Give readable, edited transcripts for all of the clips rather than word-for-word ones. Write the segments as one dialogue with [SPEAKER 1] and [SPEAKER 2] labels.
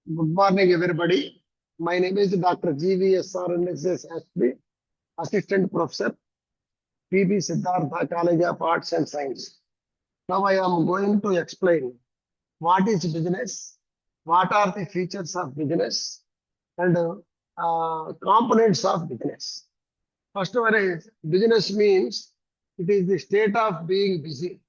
[SPEAKER 1] Good morning, everybody. My name is Dr. GVSRNSS SB, Assistant Professor, PB Siddhartha College of Arts and Science. Now I am going to explain what is business, what are the features of business, and components of business. First one is business means it is the state of being busy.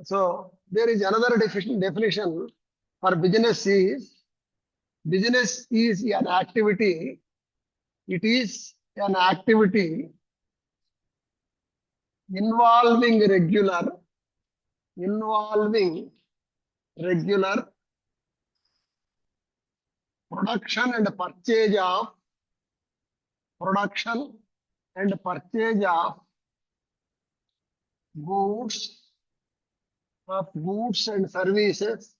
[SPEAKER 1] So there is another definition for business is an activity. It is an activity involving regular production and purchase of goods and services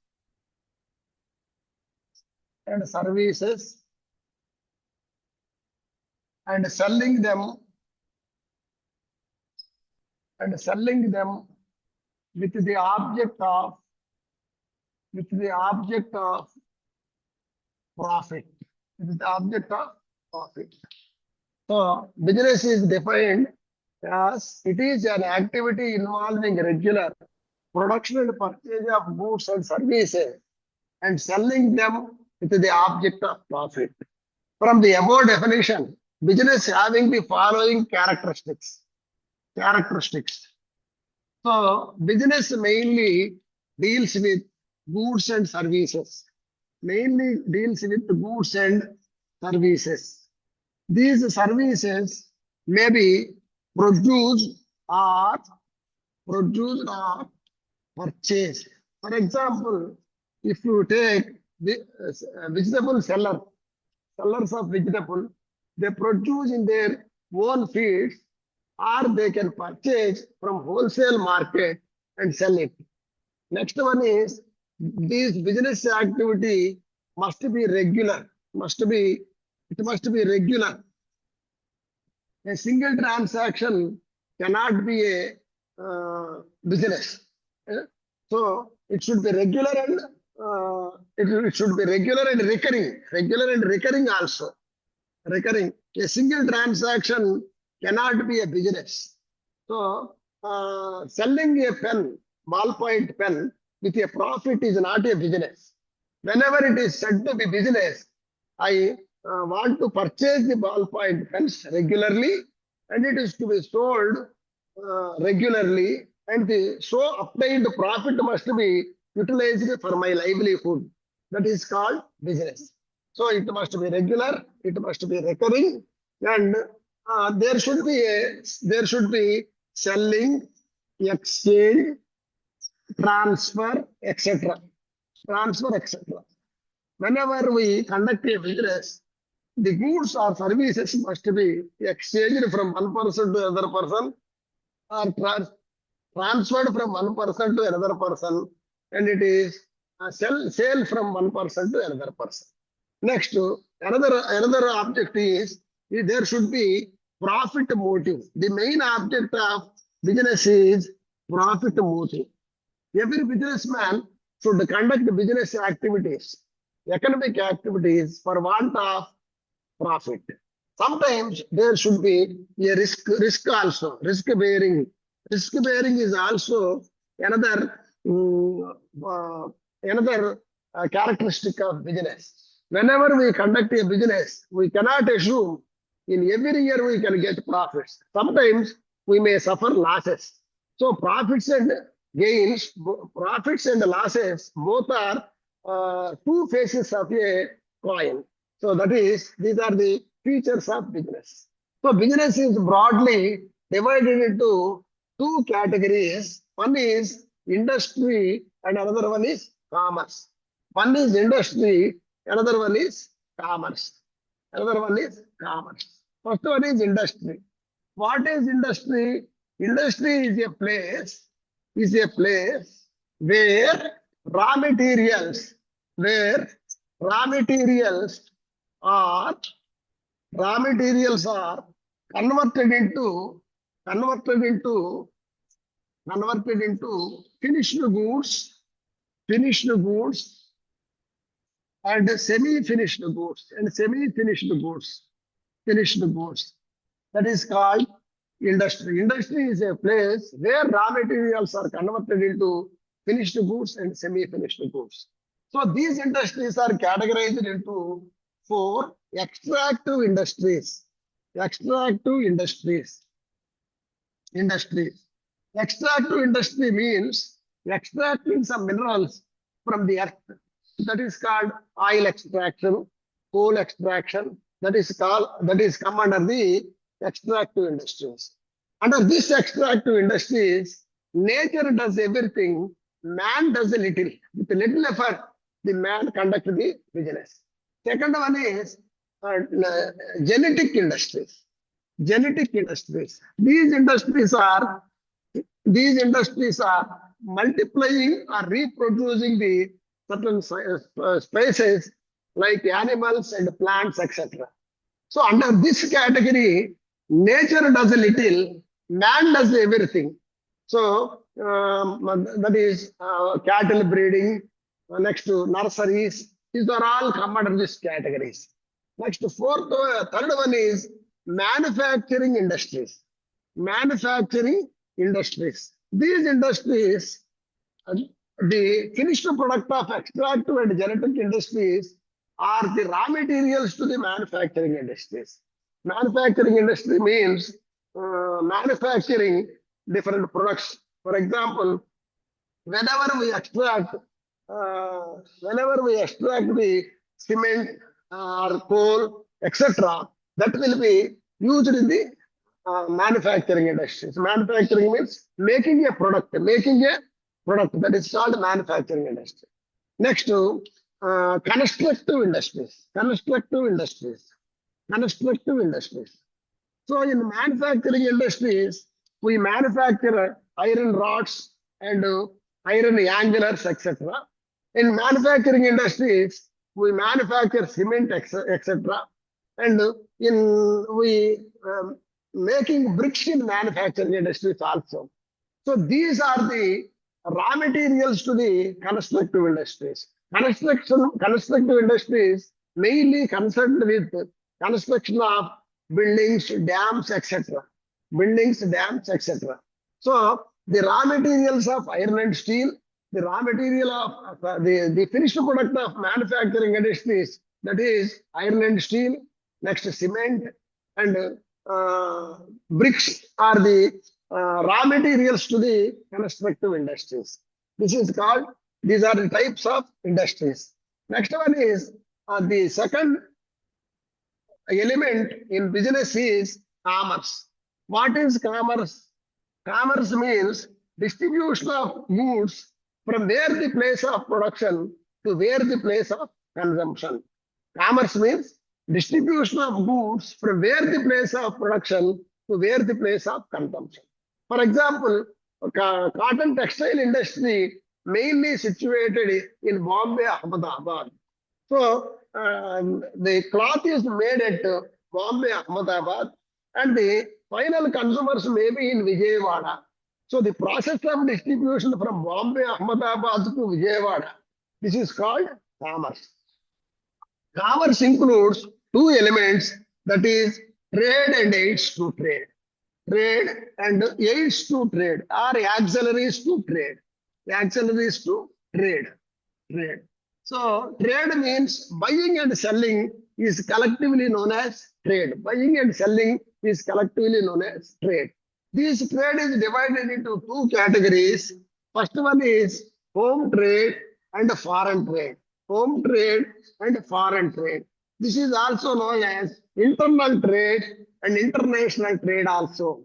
[SPEAKER 1] and selling them with the object of profit. With the object of profit. So business is defined as it is an activity involving regular production and purchase of goods and services and selling them with the object of profit. From the above definition, business having the following characteristics. So business mainly deals with goods and services. These services may be produced or purchased. For example, if you take the sellers of vegetable, they produce in their own fields or they can purchase from wholesale market and sell it. Next one is this business activity must be regular. It must be regular. A single transaction cannot be a business. So it should be regular and it should be regular and recurring also. Recurring. A single transaction cannot be a business. So selling a pen, ballpoint pen with a profit is not a business. Whenever it is said to be business, I want to purchase the ballpoint pens regularly and it is to be sold regularly and the so obtained profit must be utilized for my livelihood. That is called business. So it must be regular, it must be recurring, and there should be selling, exchange, transfer, etc. Whenever we conduct a business, the goods or services must be exchanged from one person to another person or transferred from one person to another person, and it is sale from one person to another person. Next, another object is there should be profit motive. The main object of business is profit motive. Every businessman should conduct business activities, economic activities for want of profit. Sometimes there should be a risk also, risk bearing. Risk bearing is also another characteristic of business. Whenever we conduct a business, we cannot assume in every year we can get profits. Sometimes we may suffer losses. So profits and losses, both are two faces of a coin. So these are the features of business. So business is broadly divided into two categories. One is industry and another one is commerce. One is industry, another one is commerce. First one is industry. What is industry? Industry is a place where raw materials are converted into finished goods and semi-finished goods and semi-finished goods, finished goods. That is called industry. Industry is a place where raw materials are converted into finished goods and semi-finished goods. So these industries are categorized into four extractive industries. Extractive industries. Industries. Extractive industry means extracting some minerals from the earth. That is called oil extraction, coal extraction. That is come under the extractive industries. Under this extractive industries, nature does everything, man does a little. With a little effort, the man conducts the business. Second one is genetic industries. Genetic industries. These industries are multiplying or reproducing the certain species like animals and plants, etc. So under this category, nature does a little, man does everything. So that is cattle breeding, next to nurseries. These are all come under this categories. Next, third one is manufacturing industries. Manufacturing industries. These industries, the finished product of extractive and genetic industries are the raw materials to the manufacturing industries. Manufacturing industry means manufacturing different products. For example, whenever we extract, the cement or coal, etc., that will be used in the manufacturing industries. Manufacturing means making a product, that is called manufacturing industry. Next to constructive industries. Constructive industries. So in manufacturing industries, we manufacture iron rods and iron anglers, etc. In manufacturing industries, we manufacture cement, etc. And we making bricks in manufacturing industries also. So these are the raw materials to the constructive industries. Constructive industries mainly concerned with construction of buildings, dams, etc. Buildings, dams, etc. So the raw materials of iron and steel, the raw material of the finished product of manufacturing industries, that is iron and steel, next cement, and bricks are the raw materials to the constructive industries. These are the types of industries. Next one is the second element in business is commerce. What is commerce? Commerce means distribution of goods from where the place of production to where the place of consumption. Commerce means distribution of goods from where the place of production to where the place of consumption. For example, cotton textile industry mainly situated in Bombay, Ahmedabad. So the cloth is made at Bombay, Ahmedabad, and the final consumers may be in Vijayawada. So the process of distribution from Bombay, Ahmedabad to Vijayawada, this is called commerce. Commerce includes two elements, that is trade and aids to trade. Trade and aids to trade are auxiliaries to trade. Auxiliaries to trade. Trade. So trade means buying and selling is collectively known as trade. Buying and selling is collectively known as trade. This trade is divided into two categories. First one is home trade and foreign trade. Home trade and foreign trade. This is also known as internal trade and international trade also.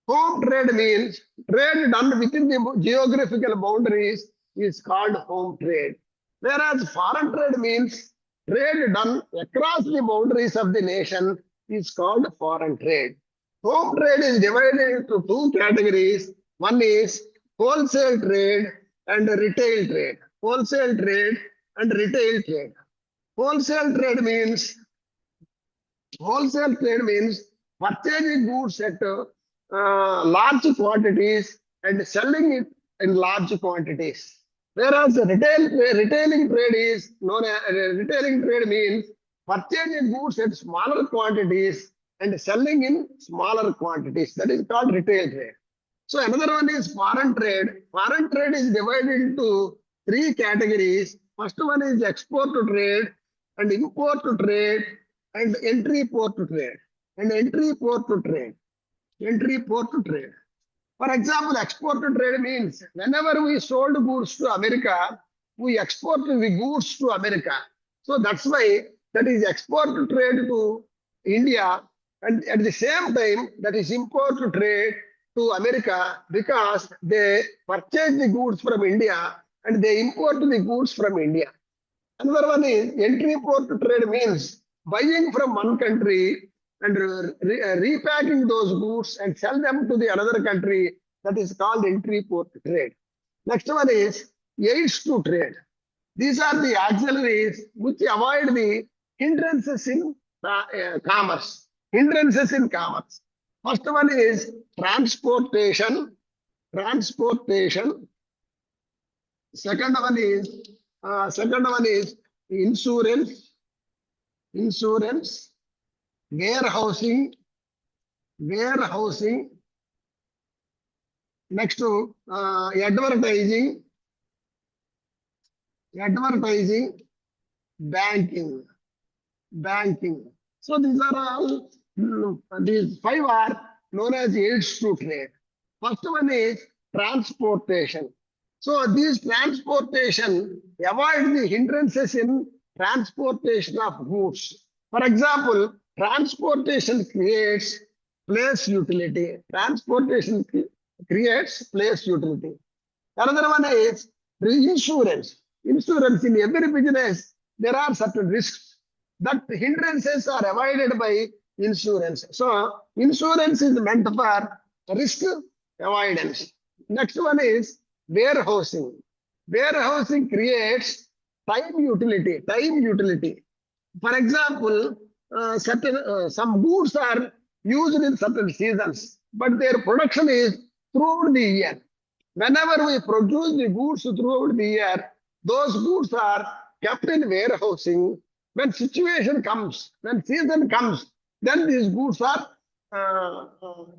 [SPEAKER 1] Home trade means trade done within the geographical boundaries is called home trade. Whereas foreign trade means trade done across the boundaries of the nation is called foreign trade. Home trade is divided into two categories. One is wholesale trade and retail trade. Wholesale trade and retail trade. Wholesale trade means purchasing goods at large quantities and selling it in large quantities. Whereas the retailing trade is known as retailing trade means purchasing goods at smaller quantities and selling in smaller quantities. That is called retail trade. So another one is foreign trade. Foreign trade is divided into three categories. First one is export to trade and import to trade and entry port to trade. And entry port to trade. Entry port to trade. For example, export to trade means whenever we sold goods to America, we export the goods to America. So that's why that is export to trade to India, and at the same time that is import to trade to America because they purchase the goods from India and they import the goods from India. Another one is entry port to trade means buying from one country and repacking those goods and sell them to the another country. That is called entry port to trade. Next one is aids to trade. These are the auxiliaries which avoid the hindrances in commerce. Hindrances in commerce. First one is transportation. Transportation. Second one is insurance. Insurance. Warehousing. Warehousing. Next to advertising. Advertising. Banking. Banking. So these are all, these five are known as aids to trade. First one is transportation. So these transportation avoid the hindrances in transportation of goods. For example, transportation creates place utility. Transportation creates place utility. Another one is insurance. Insurance in every business, there are certain risks. That hindrances are avoided by insurance. So insurance is meant for risk avoidance. Next one is warehousing. Warehousing creates time utility. Time utility. For example, some goods are used in certain seasons, but their production is throughout the year. Whenever we produce the goods throughout the year, those goods are kept in warehousing. When situation comes, when season comes, then these goods are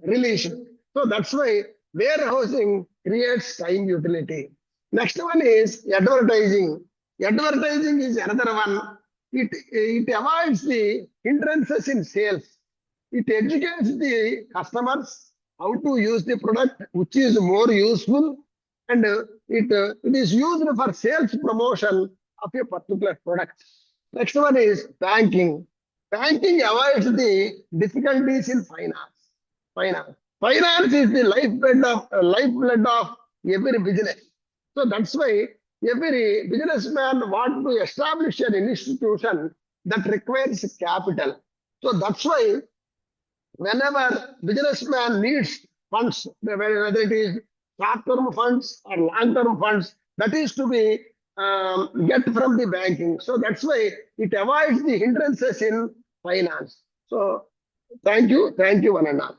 [SPEAKER 1] released. So that's why warehousing creates time utility. Next one is advertising. Advertising is another one. It avoids the hindrances in sales. It educates the customers how to use the product, which is more useful, and it is used for sales promotion of a particular product. Next one is banking. Banking avoids the difficulties in finance. Finance is the lifeblood of every business. So that's why every businessman wants to establish an institution that requires capital. So that's why whenever businessman needs funds, whether it is short-term funds or long-term funds, that is to be get from the banking. So that's why it avoids the hindrances in finance. So thank you, one and all.